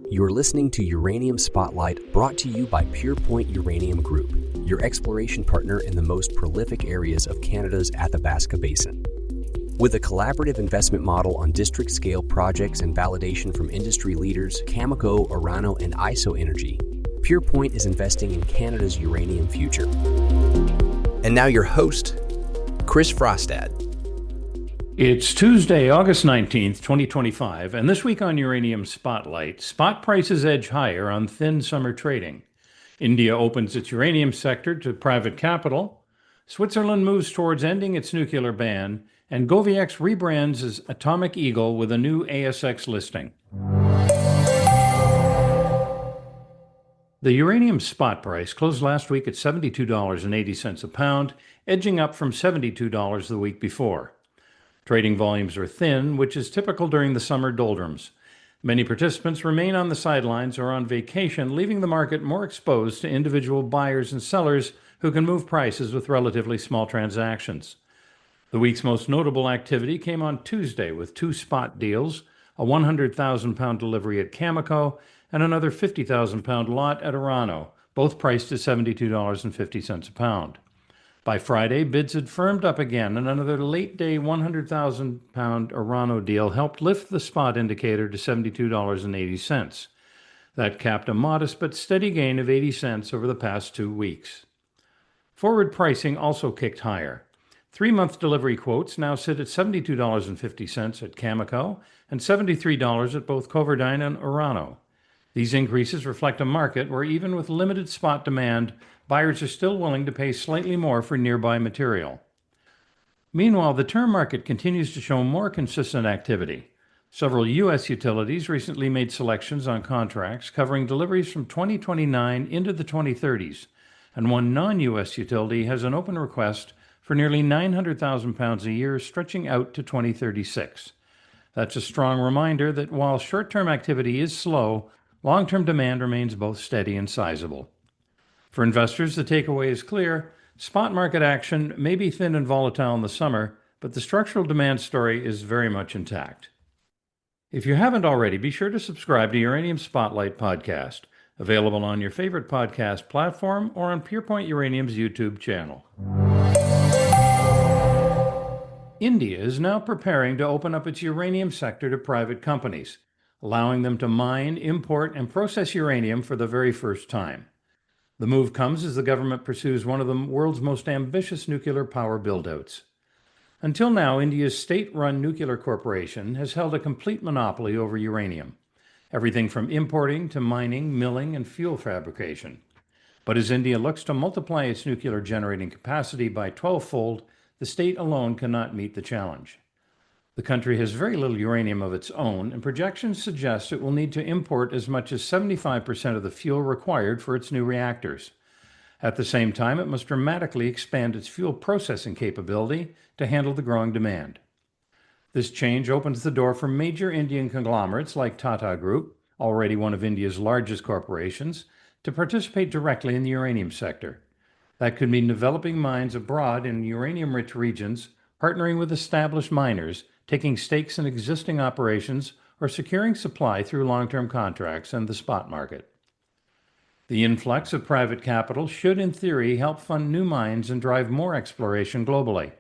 You're listening to Uranium Spotlight, brought to you by PurePoint Uranium Group, your exploration partner in the most prolific areas of Canada's Athabasca Basin. With a collaborative investment model on district-scale projects and validation from industry leaders Cameco, Orano, and ISO Energy, PurePoint is investing in Canada's uranium future. And now your host, Chris Frostad. It's Tuesday, August 19th, 2025, and this week on Uranium Spotlight, spot prices edge higher on thin summer trading. India opens its uranium sector to private capital. Switzerland moves towards ending its nuclear ban, and GoviEx rebrands as Atomic Eagle with a new ASX listing. The uranium spot price closed last week at $72.80 a pound, edging up from $72 the week before. Trading volumes are thin, which is typical during the summer doldrums. Many participants remain on the sidelines or on vacation, leaving the market more exposed to individual buyers and sellers who can move prices with relatively small transactions. The week's most notable activity came on Tuesday with two spot deals, a 100,000-pound delivery at Cameco and another 50,000-pound lot at Orano, both priced at $72.50 a pound. By Friday, bids had firmed up again, and another late-day 100,000-pound Orano deal helped lift the spot indicator to $72.80. That capped a modest but steady gain of 80 cents over the past 2 weeks. Forward pricing also kicked higher. 3-month delivery quotes now sit at $72.50 at Cameco and $73 at both Coverdine and Orano. These increases reflect a market where even with limited spot demand, buyers are still willing to pay slightly more for nearby material. Meanwhile, the term market continues to show more consistent activity. Several U.S. utilities recently made selections on contracts covering deliveries from 2029 into the 2030s, and one non-U.S. utility has an open request for nearly 900,000 pounds a year stretching out to 2036. That's a strong reminder that while short-term activity is slow, long-term demand remains both steady and sizable. For investors, the takeaway is clear. Spot market action may be thin and volatile in the summer, but the structural demand story is very much intact. If you haven't already, be sure to subscribe to Uranium Spotlight podcast, available on your favorite podcast platform or on PurePoint Uranium's YouTube channel. India is now preparing to open up its uranium sector to private companies, allowing them to mine, import, and process uranium for the very first time. The move comes as the government pursues one of the world's most ambitious nuclear power build-outs. Until now, India's state-run nuclear corporation has held a complete monopoly over uranium, everything from importing to mining, milling, and fuel fabrication. But as India looks to multiply its nuclear generating capacity by 12-fold, the state alone cannot meet the challenge. The country has very little uranium of its own, and projections suggest it will need to import as much as 75% of the fuel required for its new reactors. At the same time, it must dramatically expand its fuel processing capability to handle the growing demand. This change opens the door for major Indian conglomerates like Tata Group, already one of India's largest corporations, to participate directly in the uranium sector. That could mean developing mines abroad in uranium-rich regions, partnering with established miners, taking stakes in existing operations, or securing supply through long-term contracts and the spot market. The influx of private capital should, in theory, help fund new mines and drive more exploration globally.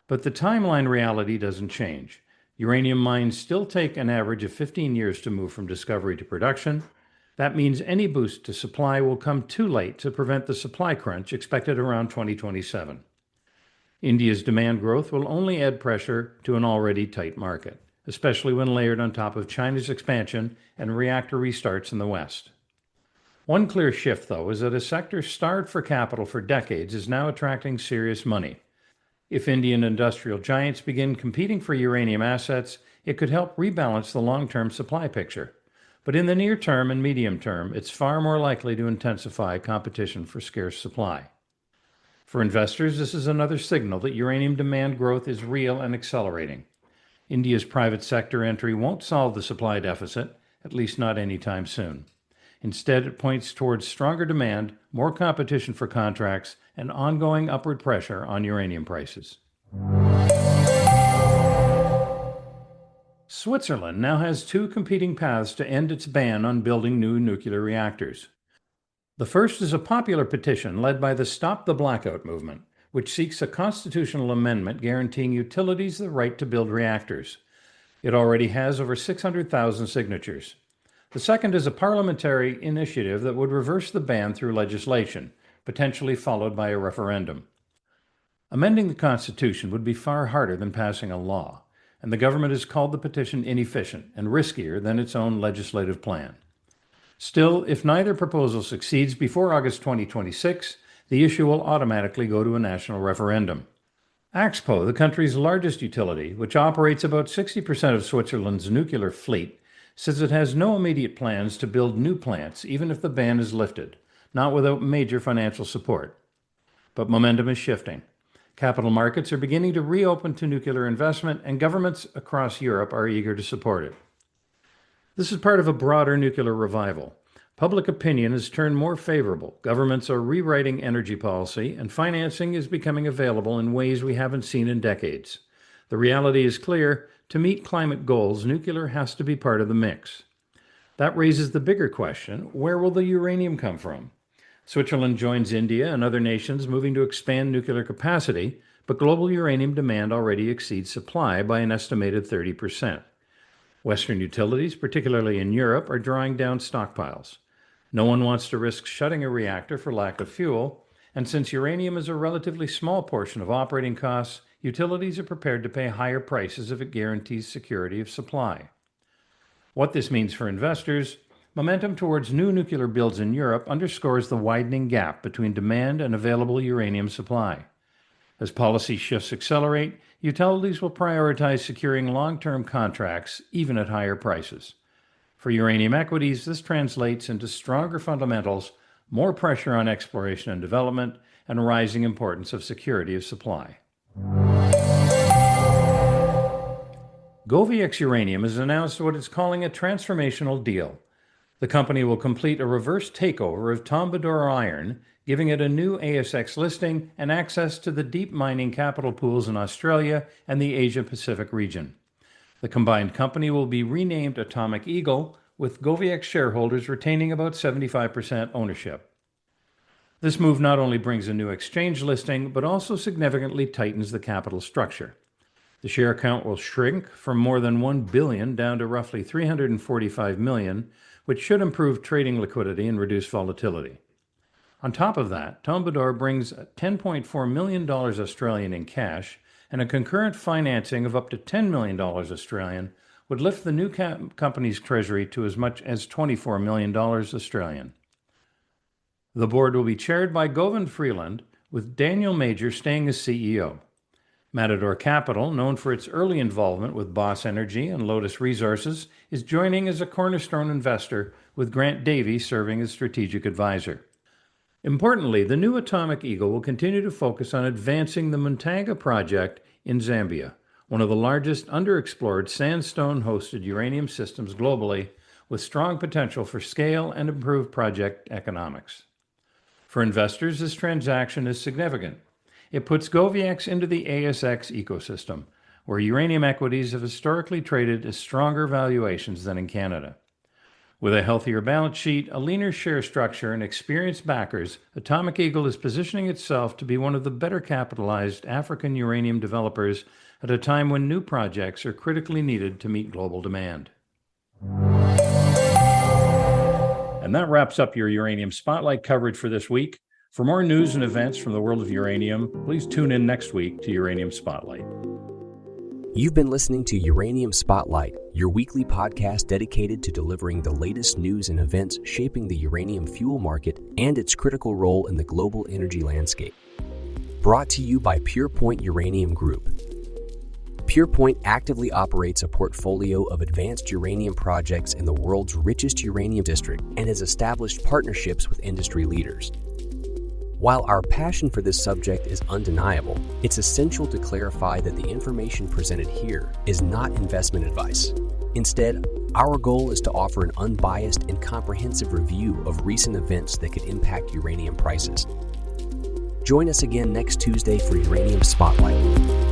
But the timeline reality doesn't change. Uranium mines still take an average of 15 years to move from discovery to production. That means any boost to supply will come too late to prevent the supply crunch expected around 2027. India's demand growth will only add pressure to an already tight market, especially when layered on top of China's expansion and reactor restarts in the West. One clear shift, though, is that a sector starved for capital for decades is now attracting serious money. If Indian industrial giants begin competing for uranium assets, it could help rebalance the long-term supply picture. But in the near term and medium term, it's far more likely to intensify competition for scarce supply. For investors, this is another signal that uranium demand growth is real and accelerating. India's private sector entry won't solve the supply deficit, at least not anytime soon. Instead, it points towards stronger demand, more competition for contracts, and ongoing upward pressure on uranium prices. Switzerland now has two competing paths to end its ban on building new nuclear reactors. The first is a popular petition led by the Stop the Blackout movement, which seeks a constitutional amendment guaranteeing utilities the right to build reactors. It already has over 600,000 signatures. The second is a parliamentary initiative that would reverse the ban through legislation, potentially followed by a referendum. Amending the Constitution would be far harder than passing a law, and the government has called the petition inefficient and riskier than its own legislative plan. Still, if neither proposal succeeds before August 2026, the issue will automatically go to a national referendum. Axpo, the country's largest utility, which operates about 60% of Switzerland's nuclear fleet, says it has no immediate plans to build new plants even if the ban is lifted, not without major financial support. But momentum is shifting. Capital markets are beginning to reopen to nuclear investment, and governments across Europe are eager to support it. This is part of a broader nuclear revival. Public opinion has turned more favorable. Governments are rewriting energy policy, and financing is becoming available in ways we haven't seen in decades. The reality is clear. To meet climate goals, nuclear has to be part of the mix. That raises the bigger question: where will the uranium come from? Switzerland joins India and other nations moving to expand nuclear capacity, but global uranium demand already exceeds supply by an estimated 30%. Western utilities, particularly in Europe, are drawing down stockpiles. No one wants to risk shutting a reactor for lack of fuel, and since uranium is a relatively small portion of operating costs, utilities are prepared to pay higher prices if it guarantees security of supply. What this means for investors: momentum towards new nuclear builds in Europe underscores the widening gap between demand and available uranium supply. As policy shifts accelerate, utilities will prioritize securing long-term contracts, even at higher prices. For uranium equities, this translates into stronger fundamentals, more pressure on exploration and development, and rising importance of security of supply. GoviEx Uranium has announced what it's calling a transformational deal. The company will complete a reverse takeover of Tombador Iron, giving it a new ASX listing and access to the deep mining capital pools in Australia and the Asia-Pacific region. The combined company will be renamed Atomic Eagle, with GoviEx shareholders retaining about 75% ownership. This move not only brings a new exchange listing, but also significantly tightens the capital structure. The share count will shrink from more than 1 billion down to roughly 345 million, which should improve trading liquidity and reduce volatility. On top of that, Tombador brings $10.4 million Australian in cash, and a concurrent financing of up to $10 million Australian would lift the new company's treasury to as much as $24 million Australian. The board will be chaired by Govind Freeland, with Daniel Major staying as CEO. Matador Capital, known for its early involvement with Boss Energy and Lotus Resources, is joining as a cornerstone investor, with Grant Davey serving as strategic advisor. Importantly, the new Atomic Eagle will continue to focus on advancing the Muntanga project in Zambia, one of the largest underexplored sandstone-hosted uranium systems globally, with strong potential for scale and improved project economics. For investors, this transaction is significant. It puts GoviEx into the ASX ecosystem, where uranium equities have historically traded at stronger valuations than in Canada. With a healthier balance sheet, a leaner share structure, and experienced backers, Atomic Eagle is positioning itself to be one of the better capitalized African uranium developers at a time when new projects are critically needed to meet global demand. And that wraps up your Uranium Spotlight coverage for this week. For more news and events from the world of uranium, please tune in next week to Uranium Spotlight. You've been listening to Uranium Spotlight, your weekly podcast dedicated to delivering the latest news and events shaping the uranium fuel market and its critical role in the global energy landscape. Brought to you by PurePoint Uranium Group. PurePoint actively operates a portfolio of advanced uranium projects in the world's richest uranium district and has established partnerships with industry leaders. While our passion for this subject is undeniable, it's essential to clarify that the information presented here is not investment advice. Instead, our goal is to offer an unbiased and comprehensive review of recent events that could impact uranium prices. Join us again next Tuesday for Uranium Spotlight.